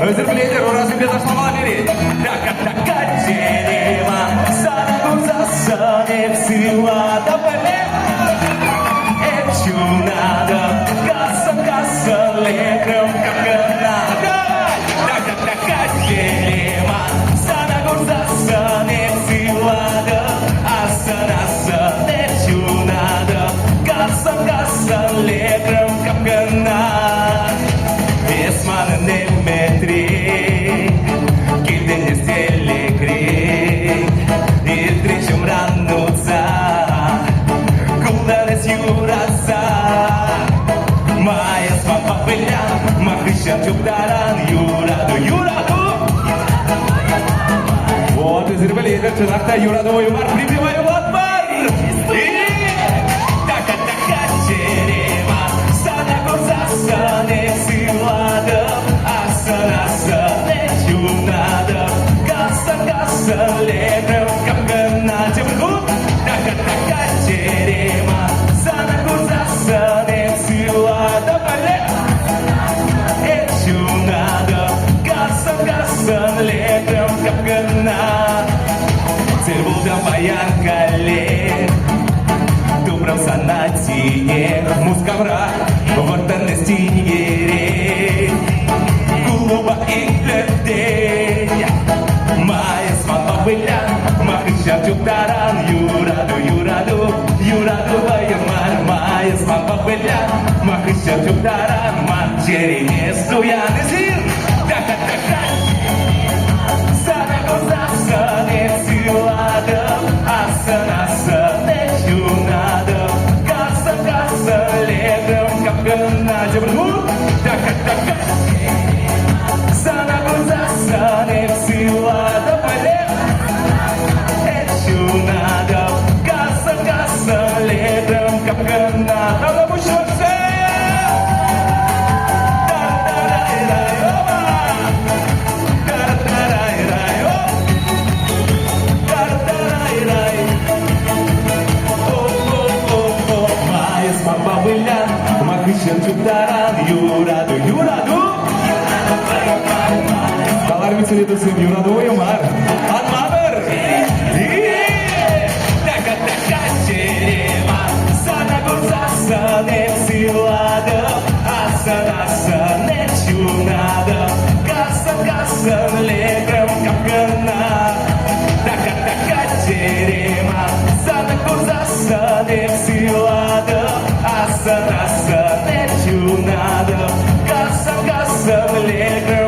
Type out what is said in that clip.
Özür dileydir, orası bir taşlama biri. Taka дерево, саду засадив сила да поле. Эчу надо, касса, легром, как надо. Така дерево, саду засадив сила да аса, эчу надо, касса, легром, как надо. Esmanın emmetri, gildin stelikri, iltrişim rannuza, kullanız yurasa. Maya spapa belan, makışan çubdaran yuradu. Вот и зребелида, чудак-то yuradu var, прибиваю вот бар. Така дерева, сада гузаса, легром, как гранате в губ. Така дерево, саду засадив сила да поле. Эчу надо, касса, легром, как гранате. Цель была баян коллег, добром санатине, мускавра, вартаны стиньере, клуба и людей. Мая спала belan, makışan çubdaran yuradu bayırmar. Maya spapa belan, makışan çubdaran mançerine suyan zir. Taka sana gozasa ne siladım, asa neçu nadım. Kasa lегром, как гранате в рту. Така sana gozasa ne siladım. Легром, как гранат, надо мучиться. Мая спала belan, makışan çubdaran yuradu. Kalar mısın yuradu uyumar. Anmadır. Не силада, аса, нечу надо. Касса, легром, как гранат. Така дерево, саду засадив силада, аса, нечу надо. Касса, легром.